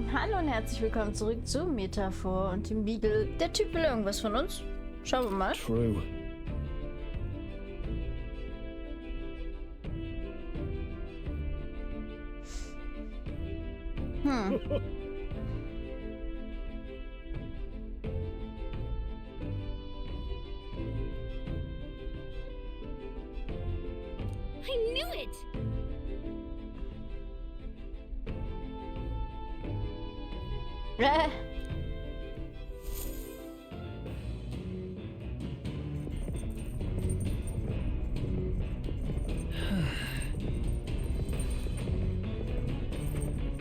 Hallo und herzlich willkommen zurück zu Metaphor und dem Beagle. Der Typ will irgendwas von uns. Schauen wir mal. True. I knew it!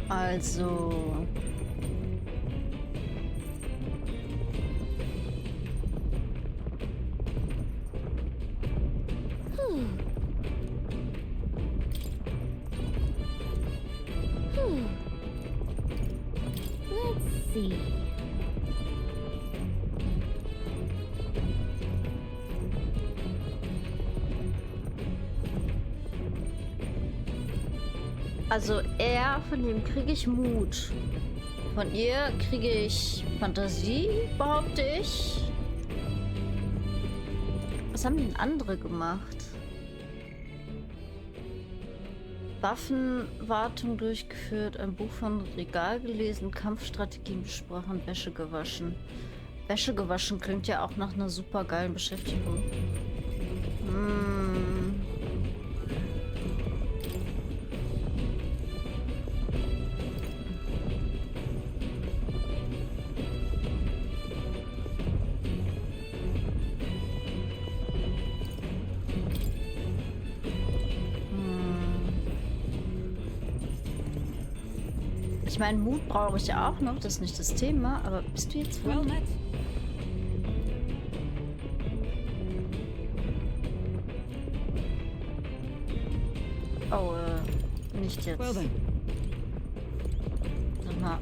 Also... Let's see. Also von dem kriege ich Mut. Von ihr kriege ich Fantasie, behaupte ich. Was haben denn andere gemacht? Waffenwartung durchgeführt, ein Buch von Regal gelesen, Kampfstrategien besprochen, Wäsche gewaschen. Wäsche gewaschen klingt ja auch nach einer super geilen Beschäftigung. Ich meine, Mut brauche ich ja auch noch, das ist nicht das Thema, aber bist du jetzt Well met. Oh, nicht jetzt. Well then. Sag mal.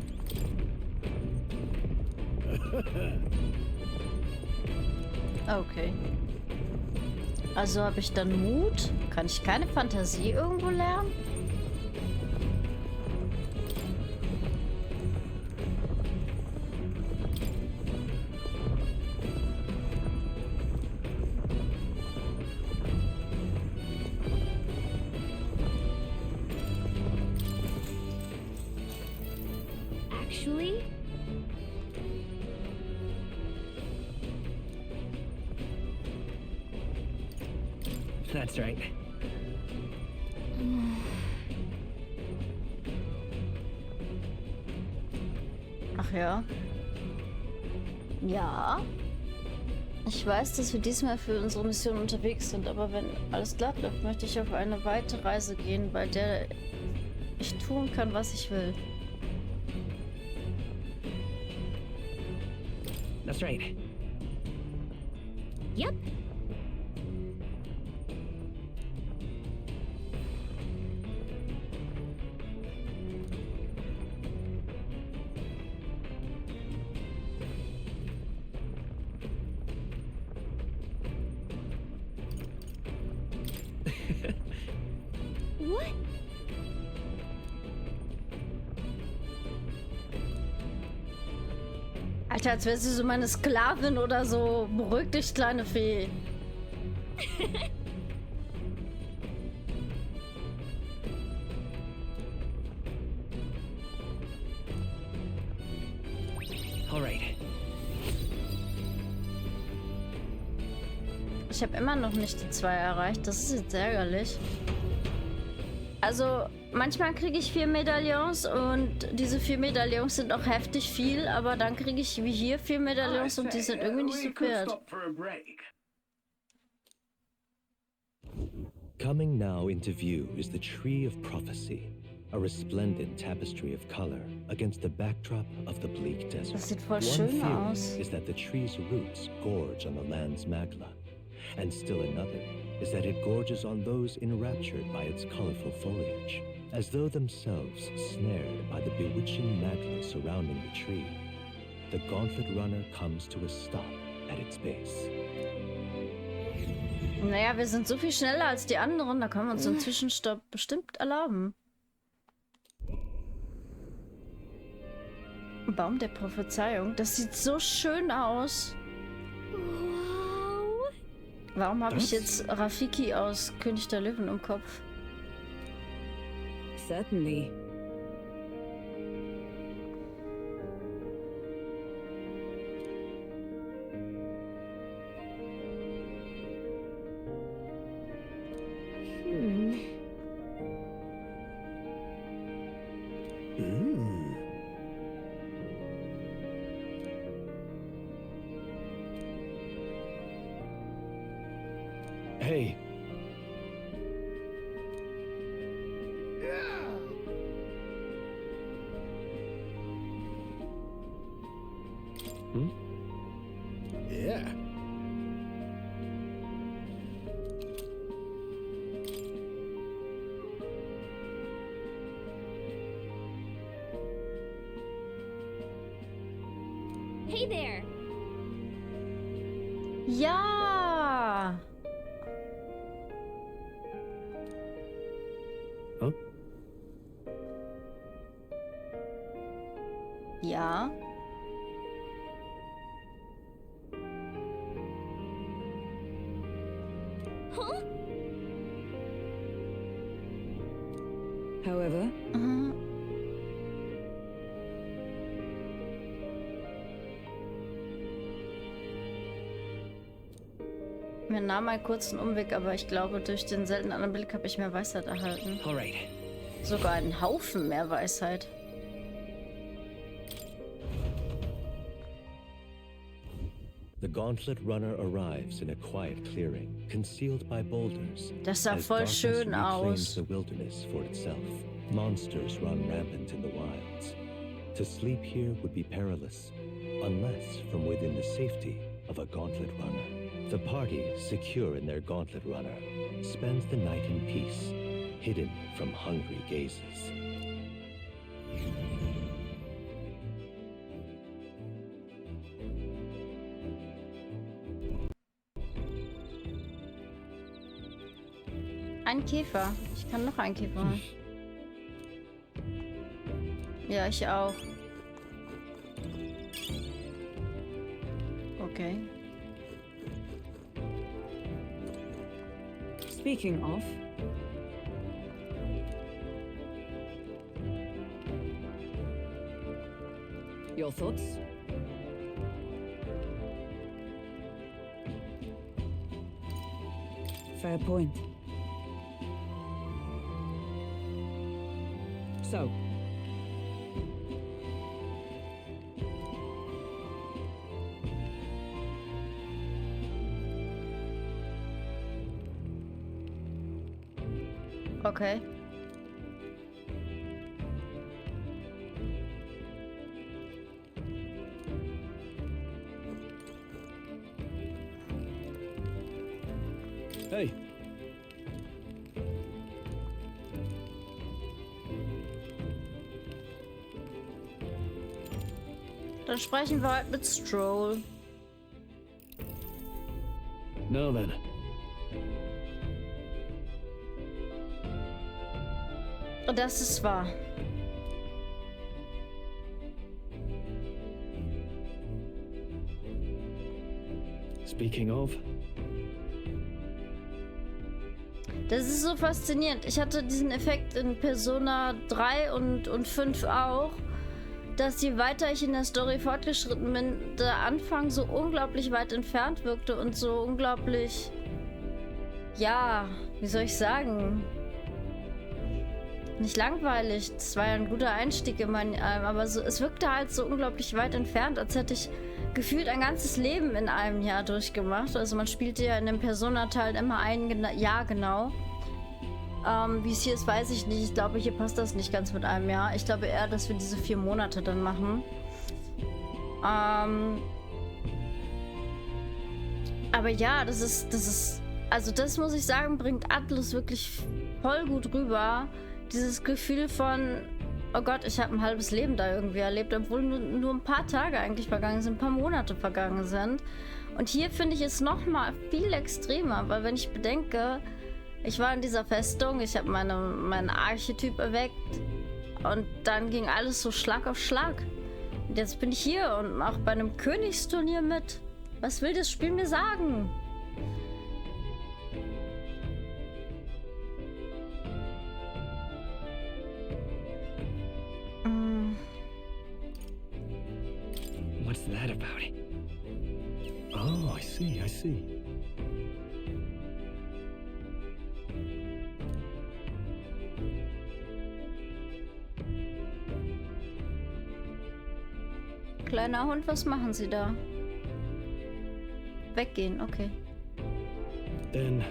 Okay. Also habe ich dann Mut? Kann ich keine Fantasie irgendwo lernen? Actually? That's right. Ach ja. Ja. Ich weiß, dass wir diesmal für unsere Mission unterwegs sind, aber wenn alles glatt läuft, möchte ich auf eine weite Reise gehen, bei der ich tun kann, was ich will. That's right. Yep. What? Alter, als wäre sie so meine Sklavin oder so. Beruhig dich, kleine Fee. Alright. Ich habe immer noch nicht die 2 erreicht. Das ist jetzt ärgerlich. Also, manchmal kriege ich 4 Medaillons und diese 4 Medaillons sind auch heftig viel, aber dann kriege ich wie hier 4 Medaillons und die sind irgendwie nicht so wert. Coming now into view is the Tree of Prophecy, a resplendent tapestry of color against the backdrop of the bleak desert. Das sieht voll One schön theory aus. is that the tree's roots gorge on the land's magla, and still another is that it gorges on those enraptured by its colorful foliage, as though themselves snared by the bewitching magla surrounding the tree. The gauntlet runner comes to a stop at its base. Naja, wir sind so viel schneller als die anderen, da können wir uns einen Zwischenstopp bestimmt erlauben. Baum der Prophezeiung. Das sieht so schön aus. Wow. Warum habe ich Was? jetzt Rafiki aus König der Löwen im Kopf? Certainly. Hey. Hmm? Yeah. Hey there. Ja! Huh? Ja. Huh? However, Mhm. Wir nahmen einen kurzen Umweg, aber ich glaube, durch den seltenen Anblick habe ich mehr Weisheit erhalten. All right. Sogar einen Haufen mehr Weisheit. The gauntlet runner arrives in a quiet clearing, concealed by boulders. Das sah As voll darkness schön reclaims aus. the wilderness for itself. Monsters run rampant in the wilds. To sleep here would be perilous, unless from within the safety of a gauntlet runner. The party, secure in their gauntlet runner, spends the night in peace, hidden from hungry gazes. Ein Käfer. Ich kann noch einen Käfer. Ja, ich auch. Okay. speaking of, your thoughts? Fair point. So, Okay. Hey. Dann sprechen wir halt mit Stroll. Now then. Und das ist wahr. Speaking of. Das ist so faszinierend. Ich hatte diesen Effekt in Persona 3 und 5 auch, dass je weiter ich in der Story fortgeschritten bin, der Anfang so unglaublich weit entfernt wirkte und so unglaublich, ja, wie soll ich sagen, nicht langweilig. Das war ja ein guter Einstieg in mein, aber so, es wirkte halt so unglaublich weit entfernt, als hätte ich gefühlt ein ganzes Leben in einem Jahr durchgemacht. Also man spielte ja in dem Persona-Teil immer ein Jahr genau. Wie es hier ist, weiß ich nicht. Ich glaube, hier passt das nicht ganz mit einem Jahr. Ich glaube eher, dass wir diese 4 Monate dann machen. Aber ja, das ist, also das muss ich sagen, bringt Atlus wirklich voll gut rüber. Dieses Gefühl von, oh Gott, ich habe ein halbes Leben da irgendwie erlebt, obwohl nur ein paar Tage eigentlich vergangen sind, ein paar Monate vergangen sind. Und hier finde ich es nochmal viel extremer, weil wenn ich bedenke, ich war in dieser Festung, ich habe meinen Archetyp erweckt und dann ging alles so Schlag auf Schlag. Und jetzt bin ich hier und mache bei einem Königsturnier mit. Was will das Spiel mir sagen? What's that about? Oh, I see, I see. Kleiner Hund, was machen Sie da? Weggehen, okay. Then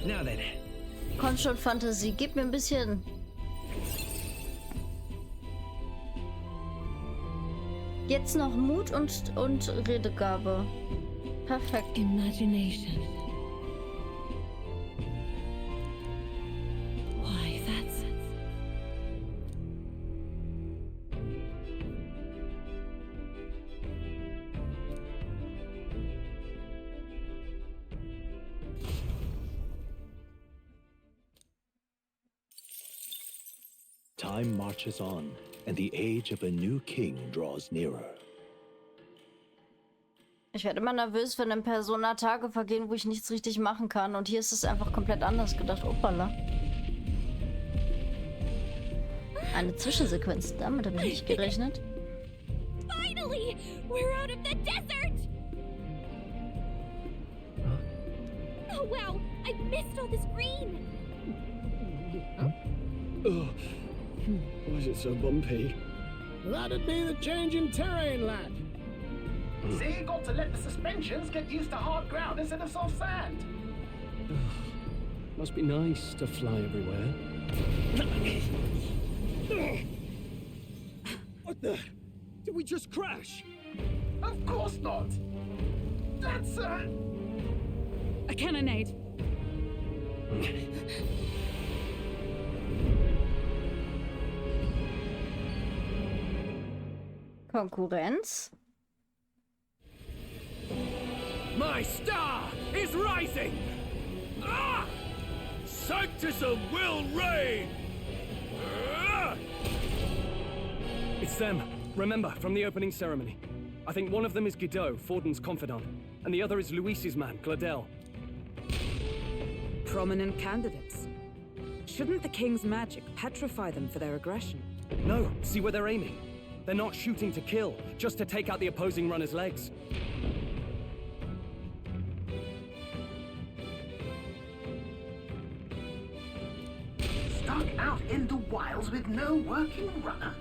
Now then. Komm schon, Fantasie, gib mir ein bisschen. Jetzt noch Mut und Redegabe. Perfekt. Imagination. Why, that's... Time marches on, and the age of a new king draws nearer. Ich werde immer nervös, wenn in Persona Tage vergehen, wo ich nichts richtig machen kann. Und hier ist es einfach komplett anders gedacht. Opala. Eine Zwischensequenz. Damit habe ich nicht gerechnet. Finally! We're out of the desert! Oh wow! I missed all this green! why is it so bumpy? That'd be the change in terrain, lad. See, got to let the suspensions get used to hard ground instead of soft sand. Must be nice to fly everywhere. What the? Did we just crash? Of course not. That's A cannonade. Konkurrenz? My star is rising! Ah! Sanctism will reign! Ah! It's them. Remember, from the opening ceremony. I think one of them is Guido, Forden's confidant, and the other is Luis's man, Gladel. Prominent candidates. Shouldn't the king's magic petrify them for their aggression? No, see where they're aiming. They're not shooting to kill, just to take out the opposing runner's legs. stuck out in the wilds with no working runner.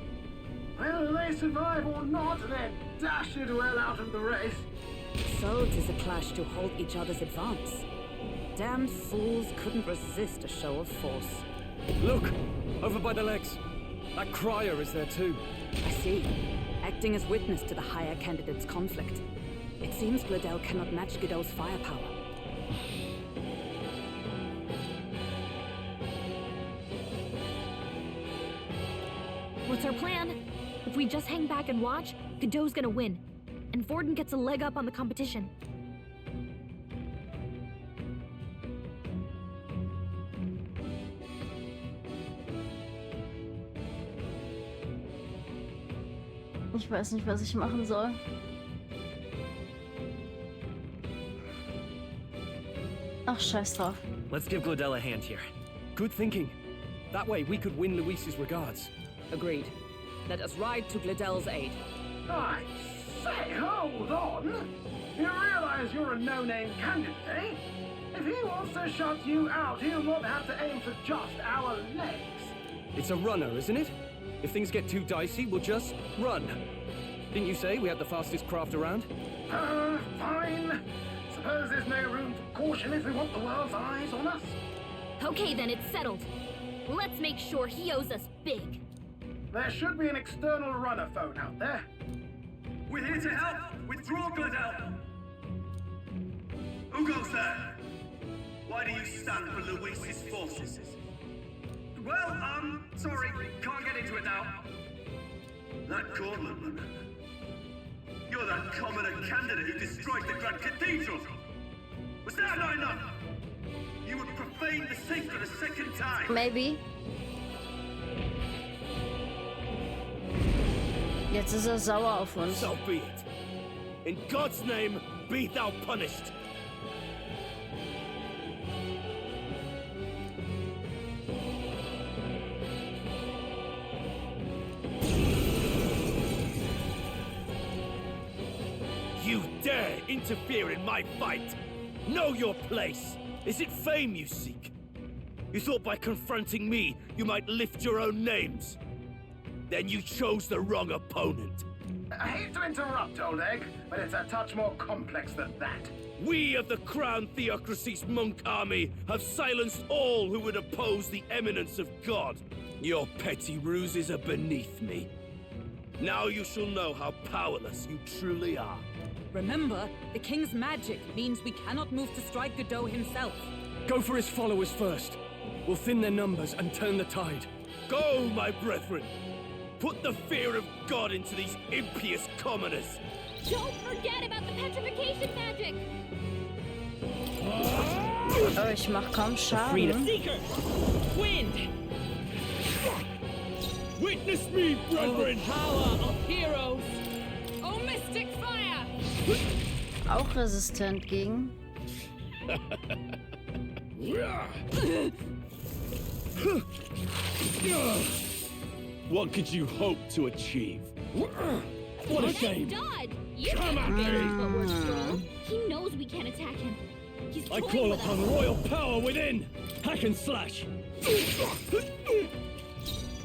Whether they survive or not, they're dashed well out of the race. So 'tis a clash to halt each other's advance. Damned fools couldn't resist a show of force. Look! Over by the legs. That crier is there too. I see. Acting as witness to the higher candidate's conflict. It seems Gladel cannot match Guido's firepower. What's our plan? If we just hang back and watch, Godot's gonna win. And Vorden gets a leg up on the competition. Ich weiß nicht, was ich machen soll. Ach, scheiß drauf. Let's give Gladel a hand here. Good thinking. That way we could win Luis's regards. Agreed. Let us ride to Gladel's aid. I say, hold on. You realize you're a no-name candidate, eh? If he wants to shut you out, he'll not have to aim for just our legs. It's a runner, isn't it? If things get too dicey, we'll just run. Didn't you say we had the fastest craft around? Fine. Suppose there's no room for caution if we want the world's eyes on us. Okay, then it's settled. Let's make sure he owes us big. There should be an external runner phone out there. We're here to help! Withdraw, Gladel! Who goes there? Why do you stand for Luis's forces? Well, sorry, can't get into it now. That Cornland. You're that commoner candidate who destroyed the Grand Cathedral! No. You would profane the sacred a second time. Maybe. Jetzt ist er sauer auf uns. So be it. In God's name, be thou punished. You dare interfere in my fight? Know your place. Is it fame you seek? You thought by confronting me, you might lift your own names. Then you chose the wrong opponent. I hate to interrupt, Old Egg, but it's a touch more complex than that. We of the Crown Theocracy's monk army have silenced all who would oppose the eminence of God. Your petty ruses are beneath me. Now you shall know how powerless you truly are. Remember, the king's magic means we cannot move to strike Godot himself. Go for his followers first. We'll thin their numbers and turn the tide. Go, my brethren! Put the fear of God into these impious commoners! Don't forget about the petrification magic! Oh, ich mach kaum Schaden. Seeker! Wind! Witness me, brethren! Power of heroes! Oh, mystic fire! Auch resistent gegen. What could you hope to achieve? What a shame! Dodge! You can't advantage what we're strong. He knows we can't attack him. He's I toying call with upon us. royal power within! Hack and slash!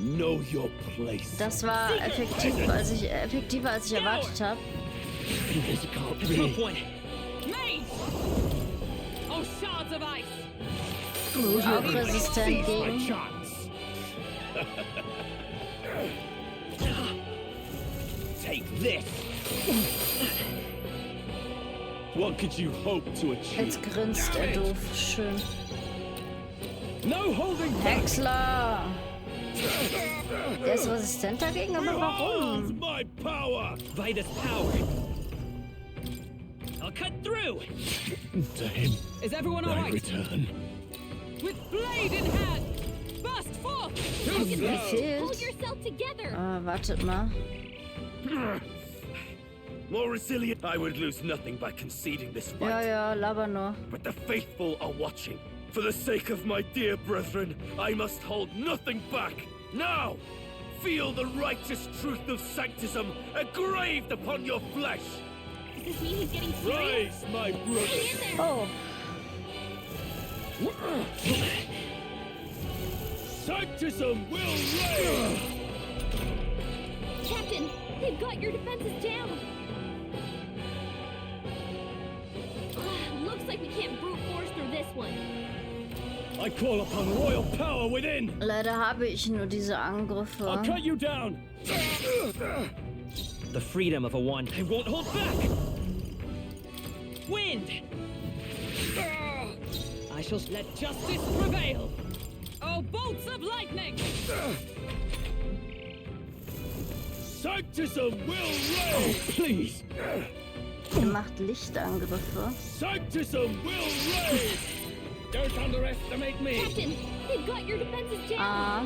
Know your place. Das war effektiver, als ich erwartet habe. Tough one! Maze! Oh, shards of ice! Auch resistent gegen. Take this! What could you hope to achieve? Jetzt grinst er doof. Schön. No holding back! Häcksler! Der ist resistent dagegen, aber Behold warum? my power! Vitus power! I'll cut through! To him Is everyone all I right? return. With blade in hand! Burst forth! Mir Pull fehlt. yourself together! Ah, wartet mal. More resilient, I would lose nothing by conceding this fight. Ja, ja, laber nur. But the faithful are watching. For the sake of my dear brethren, I must hold nothing back. Now, feel the righteous truth of sanctism engraved upon your flesh. Does this mean he's getting serious? Rise, my brothers. Hang in there! Oh, Sanctism will reign! Captain, they've got your defenses down! Looks like we can't brute force through this one. I call upon royal power within! leider habe ich nur diese I'll Angriffe. cut you down! The freedom of a one. I won't hold back! Wind! I shall let justice prevail! Oh, bolts of lightning! Sanctism will reign! Please! Er macht Lichtangriffe. Sanctism will reign! Don't underestimate me! Captain, they've got your defenses down! Ah.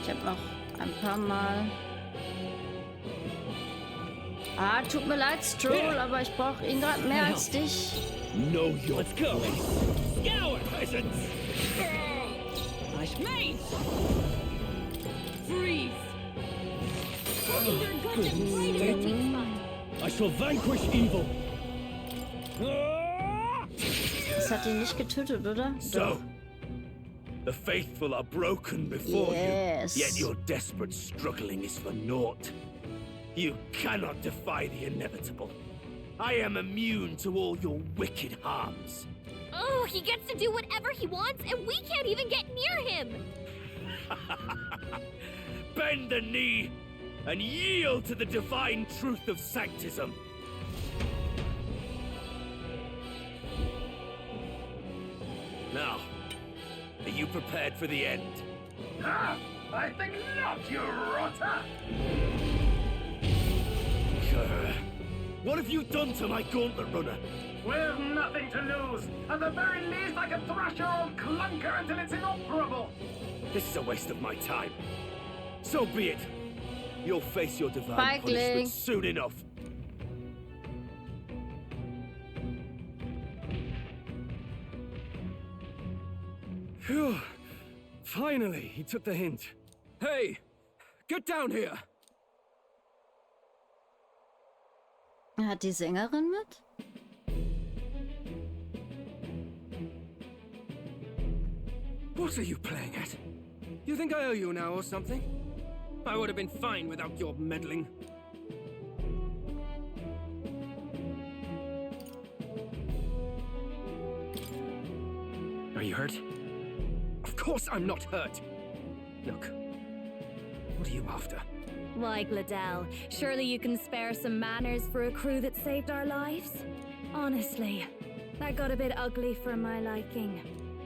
Ich habe noch ein paar Mal. Ah, tut mir leid, Stroll, aber ich brauche ihn gerade mehr als dich. Know your Let's go! Scour! peasants! Maze! Freeze! Your guns are right in the weak spot! I shall vanquish evil! Das hat ihn nicht getötet, oder? So, the faithful are broken before Yes. you, yet your desperate struggling is for naught. You cannot defy the inevitable. I am immune to all your wicked harms. Oh, he gets to do whatever he wants, and we can't even get near him! Bend the knee and yield to the divine truth of sanctism. Now, are you prepared for the end? Ah, I think not, you rotter! What have you done to my gauntlet runner? We've nothing to lose. At the very least, I can thrash your old clunker until it's inoperable. This is a waste of my time. So be it. You'll face your divine Feigling. punishment soon enough. Phew. Finally, he took the hint. Hey, get down here. Hat die Sängerin mit? What are you playing at? You think I owe you now or something? I would have been fine without your meddling. Are you hurt? Of course I'm not hurt. Look, what are you after? Why, Gladell, surely you can spare some manners for a crew that saved our lives? Honestly, that got a bit ugly for my liking.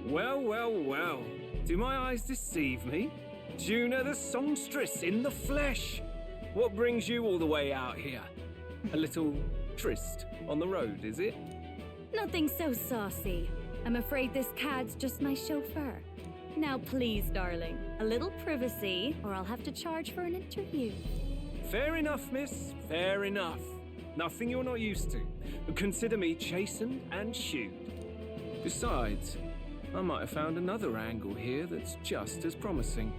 Well, well, well. Do my eyes deceive me? Juna the songstress in the flesh. What brings you all the way out here? A little tryst on the road, is it? Nothing so saucy. I'm afraid this cad's just my chauffeur. Now please, darling, a little privacy, or I'll have to charge for an interview. Fair enough, miss. Fair enough. Nothing you're not used to. Consider me chastened and shooed. Besides, I might have found another angle here that's just as promising.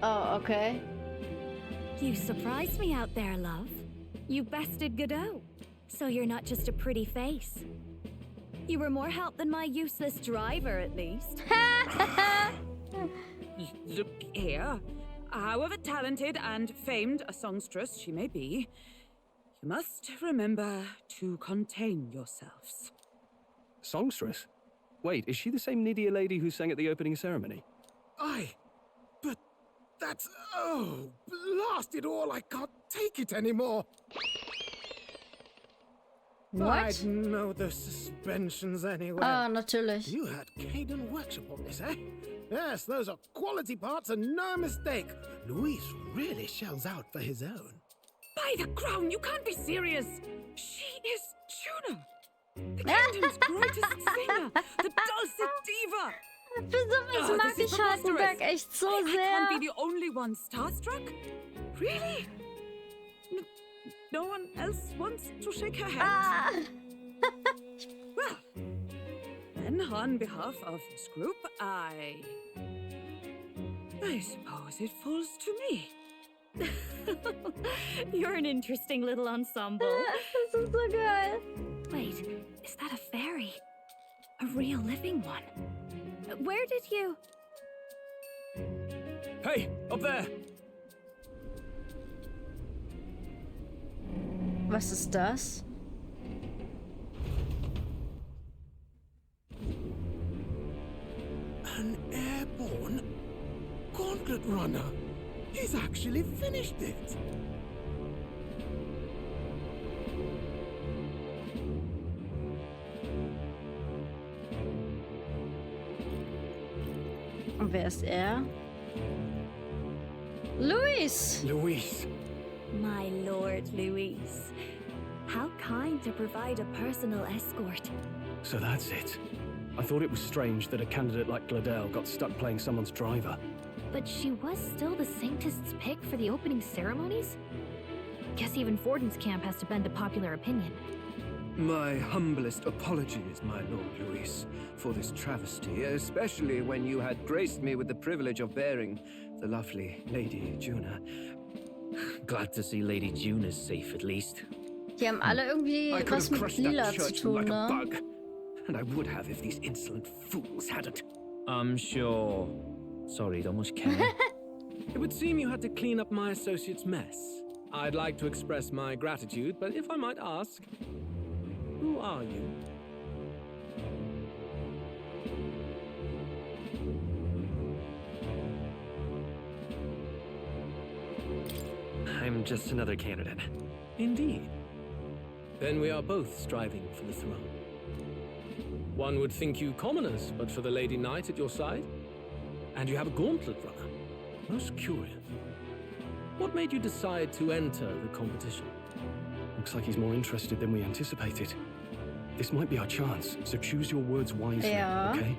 Oh, okay. You surprised me out there, love. You bested Godot. So you're not just a pretty face. You were more help than my useless driver, at least. Look here. However talented and famed a songstress she may be, you must remember to contain yourselves. Songstress? Wait, is she the same Nidia lady who sang at the opening ceremony? Aye, but that's... oh, blast it all, I can't take it anymore. What? I'd know the suspensions anyway. Ah, natürlich. You had Caden workshop on this, eh? Yes, those are quality parts and no mistake. Luis really shells out for his own. By the crown, you can't be serious! She is Juna! The kingdom's greatest singer! The dulcet diva! Für sowas mag this is ich Hardenberg preposterous. echt so I can't sehr. be the only one starstruck? Really? No one else wants to shake her hand? Ah. Well, then on behalf of this group, I suppose it falls to me. You're an interesting little ensemble. Das ist so geil. Wait, is that a fairy? A real living one? Where did you... Hey, up there! Was ist das? An airborne gauntlet runner. He's actually finished it. Und wer ist er? Luis! Luis. My Lord Luis. How kind to provide a personal escort. So that's it. I thought it was strange that a candidate like Gladell got stuck playing someone's driver. But she was still the Sanctist's pick for the opening ceremonies? Guess even Forden's camp has to bend to popular opinion. My humblest apologies, my Lord Luis, for this travesty, especially when you had graced me with the privilege of bearing the lovely Lady Juna. Glad to see Lady Juna's safe at least. Die haben alle irgendwie I could was have mit crushed Lila that zu church tun, like a ne? bug, and I would have if these insolent fools hadn't. I'm sure. Sorry, don't much care. It would seem you had to clean up my associate's mess. I'd like to express my gratitude, but if I might ask, who are you? I'm just another candidate. Indeed. Then we are both striving for the throne. One would think you commoners, but for the Lady Knight at your side. And you have a gauntlet runner. Most curious. What made you decide to enter the competition? Looks like he's more interested than we anticipated. This might be our chance, so choose your words wisely, Ja. okay?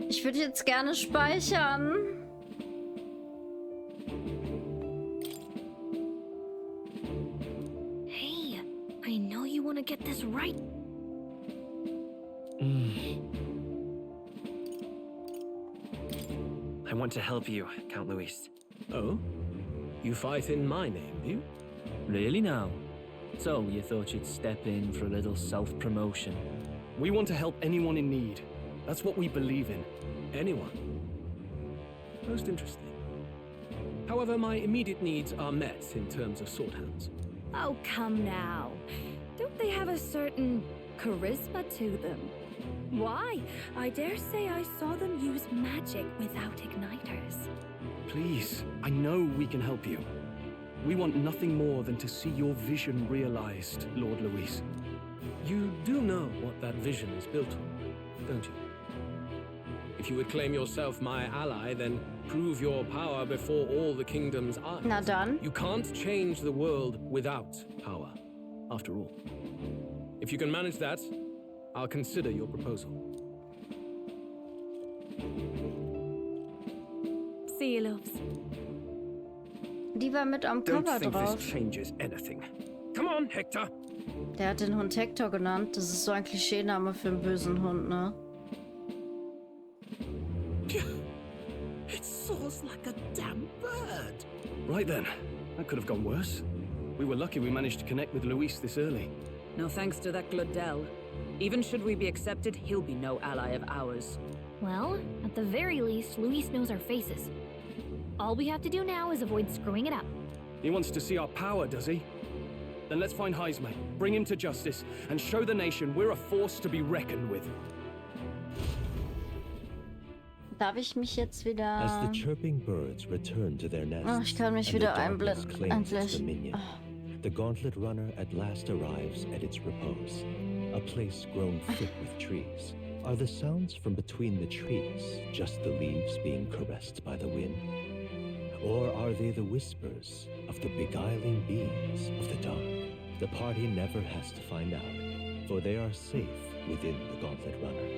Ich würde jetzt gerne speichern. Hey, I know you want to get this right. I want to help you, Count Luis. Oh? You fight in my name, do you? Really now? So, you thought you'd step in for a little self-promotion? We want to help anyone in need. That's what we believe in. Anyone? Most interesting. However, my immediate needs are met in terms of sword hands. Oh, come now. Don't they have a certain charisma to them? Why? I dare say I saw them use magic without igniters. Please, I know we can help you. We want nothing more than to see your vision realized, Lord Luis. You do know what that vision is built on, don't you? If you would claim yourself my ally, then prove your power before all the kingdom's eyes. Na dann. You can't change the world without power, after all. If you can manage that, I'll consider your proposal. See you, loves. Die war mit am Don't Cover think drauf. this changes anything. Come on, Hector. Der hat den Hund Hector genannt. Das ist so ein Klischeename für einen bösen Hund, ne? It soars like a damn bird. Right then, that could have gone worse. We were lucky we managed to connect with Luis this early. No thanks to that Glodell. Even should we be accepted, he'll be no ally of ours. Well, at the very least, Luis knows our faces. All we have to do now is avoid screwing it up. He wants to see our power, does he? Then let's find Heisman, bring him to justice, and show the nation we're a force to be reckoned with. Darf ich mich jetzt wieder... As the chirping birds return to their nests, Oh, ich kann mich and the wieder darkness einblenden. claims its Endlich. dominion, the gauntlet runner at last arrives at its repose, a place grown thick with trees. Are the sounds from between the trees just the leaves being caressed by the wind? Or are they the whispers of the beguiling beings of the dark? The party never has to find out, for they are safe within the gauntlet runner.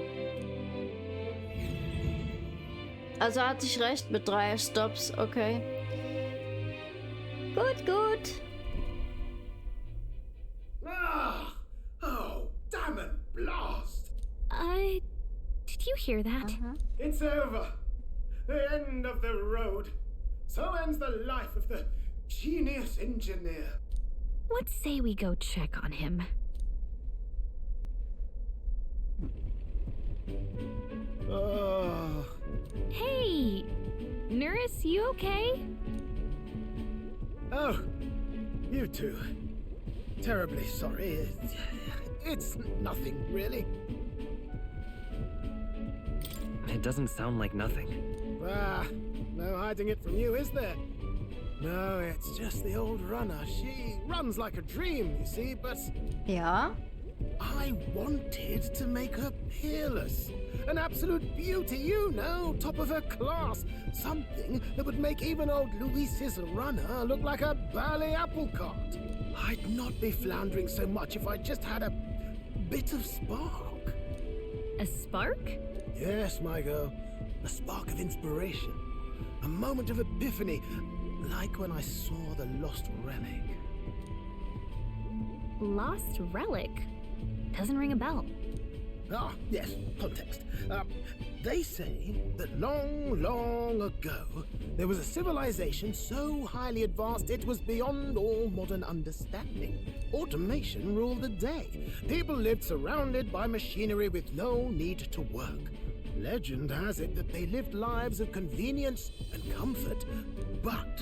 Also hatte ich recht mit 3 Stops, okay. Gut, gut. Ah! Oh, damn it, blast! Did you hear that? It's over. The end of the road. So ends the life of the genius engineer. Let's say we go check on him. Oh. Hey! Nurse, you okay? Oh, you two. Terribly sorry. It's nothing, really. It doesn't sound like nothing. Ah, no hiding it from you, is there? No, it's just the old runner. She runs like a dream, you see, but Ja. I wanted to make her peerless. An absolute beauty, you know, top of her class. Something that would make even old Luis's runner look like a bally apple cart. I'd not be floundering so much if I just had a bit of spark. A spark? Yes, my girl. A spark of inspiration. A moment of epiphany, like when I saw the lost relic. Lost relic? Doesn't ring a bell. Ah, yes, context. They say that long, long ago, there was a civilization so highly advanced it was beyond all modern understanding. Automation ruled the day. People lived surrounded by machinery with no need to work. Legend has it that they lived lives of convenience and comfort, but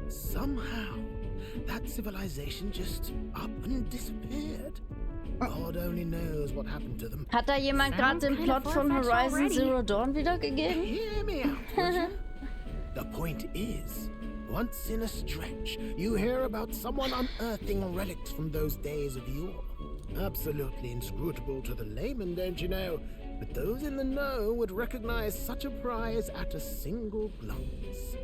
somehow that civilization just up and disappeared. God only knows what happened to them. Hat da jemand gerade den Plot von Horizon Zero Dawn wiedergegeben? Hear me out, would you? The point is, Once in a stretch, you hear about someone unearthing relics from those days of yore. Absolutely inscrutable to the layman, don't you know? But those in the know would recognize such a prize at a single glance.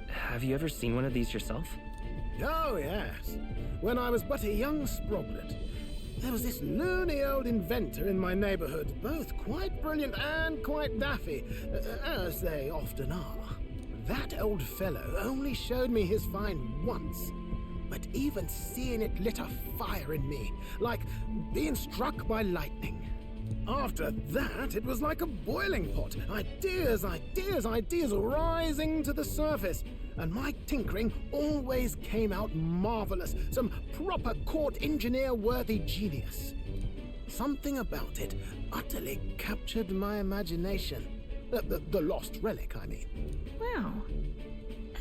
Have you ever seen one of these yourself? Oh, yes. When I was but a young sproglet, there was this loony old inventor in my neighborhood, both quite brilliant and quite daffy, as they often are. That old fellow only showed me his find once, but even seeing it lit a fire in me, like being struck by lightning. After that, it was like a boiling pot. Ideas rising to the surface. And my tinkering always came out marvelous. Some proper court engineer-worthy genius. Something about it utterly captured my imagination. The lost relic, I mean. Wow.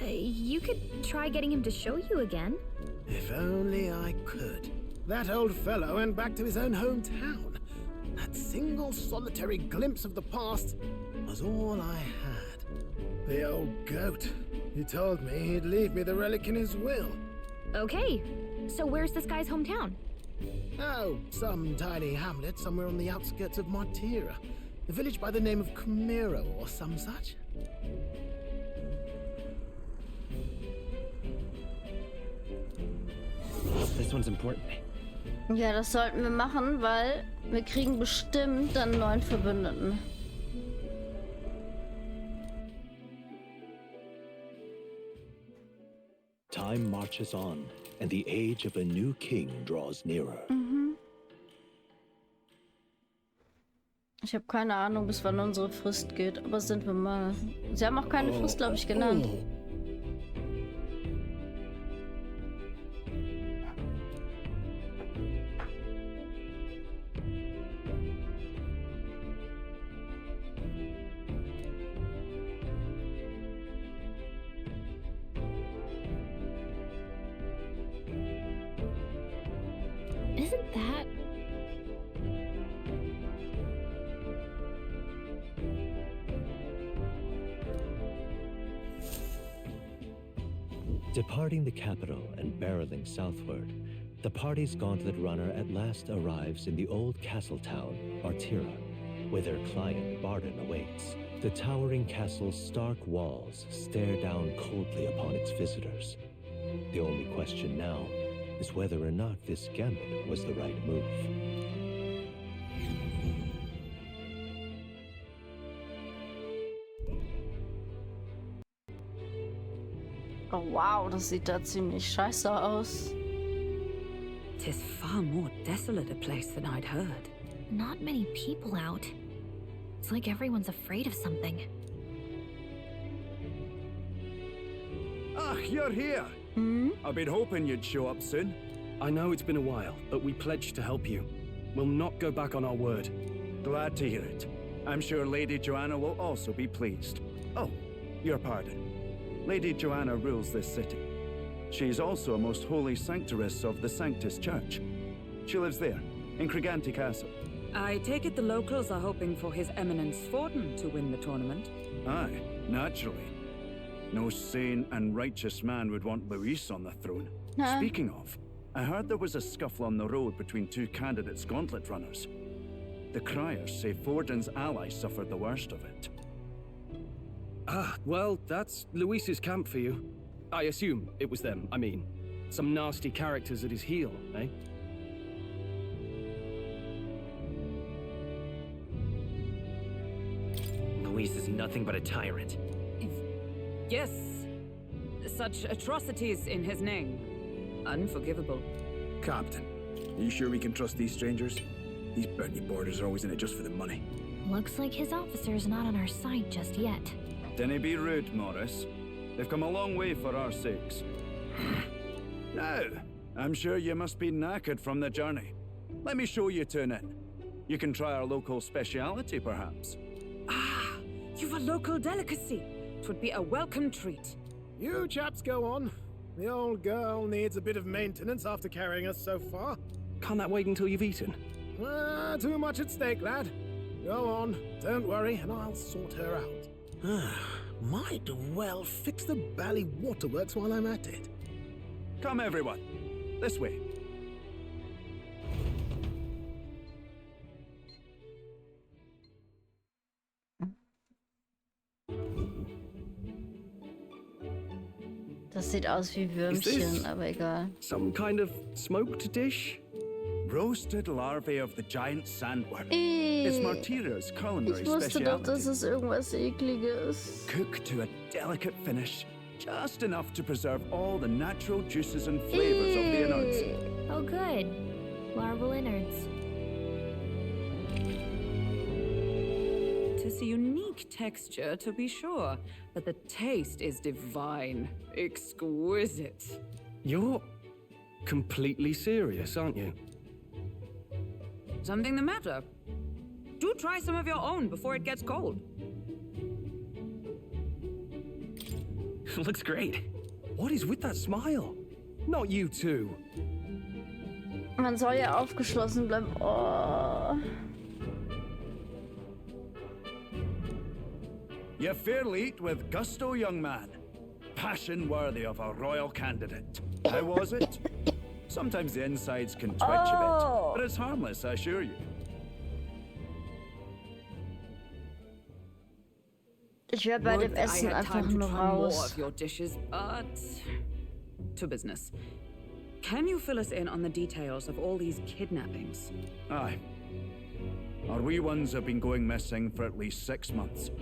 You could try getting him to show you again. If only I could. That old fellow went back to his own hometown. That single solitary glimpse of the past was all I had. The old goat. He told me he'd leave me the relic in his will. Okay, so where's this guy's hometown? Oh, some tiny hamlet somewhere on the outskirts of Martira. A village by the name of Camiro or some such. This one's important. Ja, das sollten wir machen, weil wir kriegen bestimmt dann einen neuen Verbündeten. Time marches on, and the age of a new king draws nearer. Ich habe keine Ahnung, bis wann unsere Frist geht, aber sind wir mal. Sie haben auch keine Frist, glaube ich, genannt. Isn't that... Departing the capital and barreling southward, the party's gauntlet runner at last arrives in the old castle town, Martira, where their client Werden awaits. The towering castle's stark walls stare down coldly upon its visitors. The only question now is whether or not this gambit was the right move. Oh wow, das sieht da ziemlich scheiße aus. 'Tis far more desolate a place than I'd heard. Not many people out. It's like everyone's afraid of something. Ah, you're here! I've been hoping you'd show up soon. I know it's been a while, but we pledged to help you. We'll not go back on our word. Glad to hear it. I'm sure Lady Joanna will also be pleased. Oh, your pardon. Lady Joanna rules this city. She's also a most holy sanctoress of the Sanctus Church. She lives there, in Criganti Castle. I take it the locals are hoping for His Eminence Forden to win the tournament. Aye, naturally. No sane and righteous man would want Luis on the throne. No. Speaking of, I heard there was a scuffle on the road between two candidates gauntlet runners. The criers say Forden's ally suffered the worst of it. Ah, well, that's Luis's camp for you. I assume it was them, I mean. Some nasty characters at his heel, eh? Luis is nothing but a tyrant. Yes, such atrocities in his name. Unforgivable. Captain, are you sure we can trust these strangers? These Bernie borders are always in it just for the money. Looks like his officer's not on our side just yet. Dinna be rude, Morris. They've come a long way for our sakes. Now, I'm sure you must be knackered from the journey. Let me show you to an inn. You can try our local speciality, perhaps. Ah, you've a local delicacy. 'Twould be a welcome treat. You chaps go on. The old girl needs a bit of maintenance after carrying us so far. Can't that wait until you've eaten? Too much at stake, lad. Go on, don't worry, and I'll sort her out. Might well fix the bally waterworks while I'm at it. Come, everyone. This way. Das sieht aus wie Würmchen, aber egal. Some kind of smoked dish? Roasted larvae of the giant sandworm. It's Martira's culinary Ich wusste doch, speciality. dass es irgendwas Ekliges. Cooked to a delicate finish, just enough to preserve all the natural juices and flavors of the innards. Oh, good. Larval innards. It is a unique texture, to be sure, but the taste is divine, exquisite. You're completely serious, aren't you? Something the matter? Do try some of your own before it gets cold. Looks great. What is with that smile? Not you too. Man soll ja aufgeschlossen bleiben. Oh. You fairly eat with gusto, young man. Passion worthy of a royal candidate. How was it? Sometimes the insides can twitch a bit, but it's harmless, I assure you. Ich wäre bei dem Essen einfach nur More raus. of your dishes, but to business. Can you fill us in on the details of all these kidnappings? Aye. Our wee ones have been going missing for at least 6 months.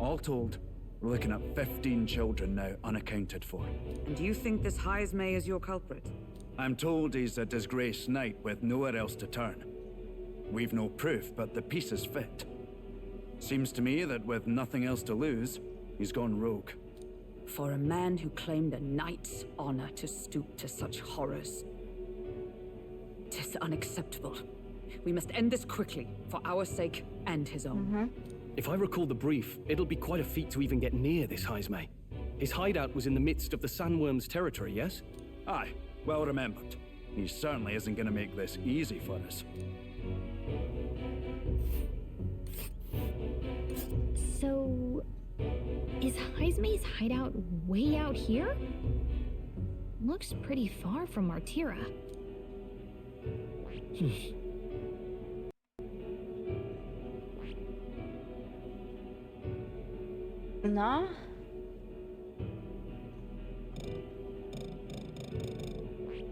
All told, we're looking at 15 children now unaccounted for. And do you think this Heismay is your culprit? I'm told he's a disgraced knight with nowhere else to turn. We've no proof, but the pieces fit. Seems to me that with nothing else to lose, he's gone rogue. For a man who claimed a knight's honor to stoop to such horrors. 'Tis unacceptable. We must end this quickly, for our sake and his own. If I recall the brief, it'll be quite a feat to even get near this Heismay. His hideout was in the midst of the sandworm's territory, yes? Aye, well remembered. He certainly isn't going to make this easy for us. So, is Heismay's hideout way out here? Looks pretty far from Martira. Na?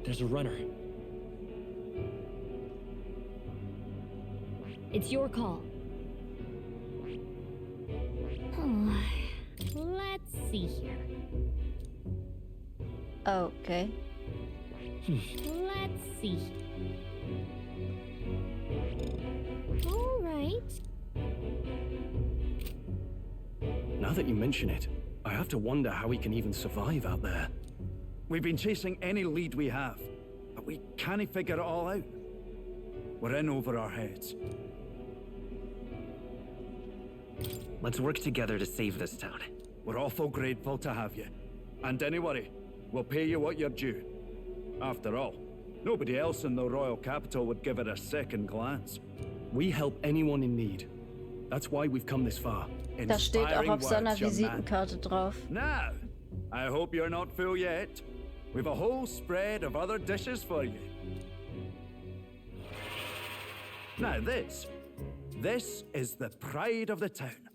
There's a runner. It's your call. Let's see here. Okay. Let's see. All right. Now that you mention it, I have to wonder how he can even survive out there. We've been chasing any lead we have, but we can't figure it all out. We're in over our heads. Let's work together to save this town. We're awful grateful to have you. And don't worry, we'll pay you what you're due. After all, nobody else in the royal capital would give it a second glance. We help anyone in need. That's why we've come this far. Da steht auch auf seiner Visitenkarte drauf. Now, I hope you're not full yet. We've a whole spread of other dishes for you. Now this is the pride of the town.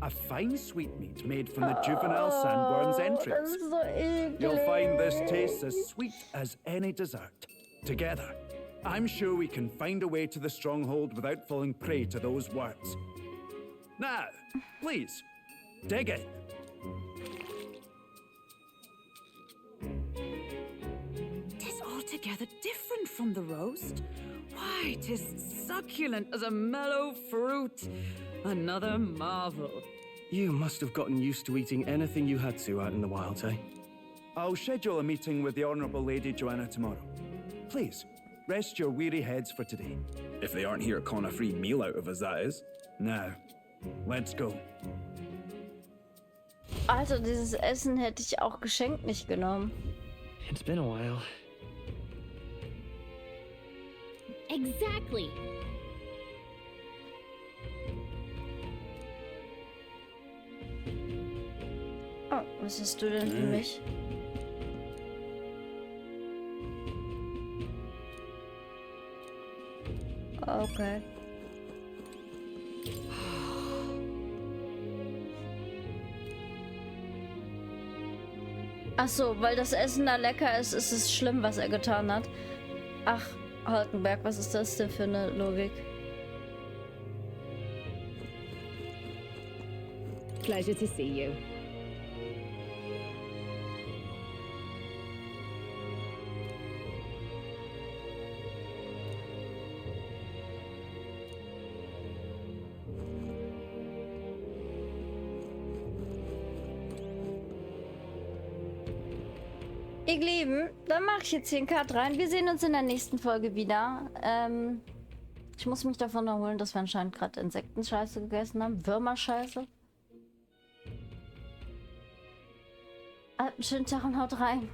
A fine sweetmeat made from the juvenile sandworm's entrails. Das ist so eklig. You'll find this tastes as sweet as any dessert. Together, I'm sure we can find a way to the stronghold without falling prey to those worms. Now, please, dig in. Tis altogether different from the roast. Why, 'tis succulent as a mellow fruit. Another marvel. You must have gotten used to eating anything you had to out in the wilds, eh? I'll schedule a meeting with the Honourable Lady Joanna tomorrow. Please, rest your weary heads for today. If they aren't here, con a free meal out of us, that is. Now, let's go. Also, dieses Essen hätte ich auch geschenkt nicht genommen. It's been a while. Exactly. Was hast du denn für mich? Okay. Ach so, weil das Essen da lecker ist, ist es schlimm, was er getan hat. Ach, Haltenberg, was ist das denn für eine Logik? Pleasure to see you. Ihr Lieben, dann mache ich jetzt hier einen Cut rein. Wir sehen uns in der nächsten Folge wieder. Ich muss mich davon erholen, dass wir anscheinend gerade Insektenscheiße gegessen haben. Würmerscheiße. Schönen Tag und haut rein.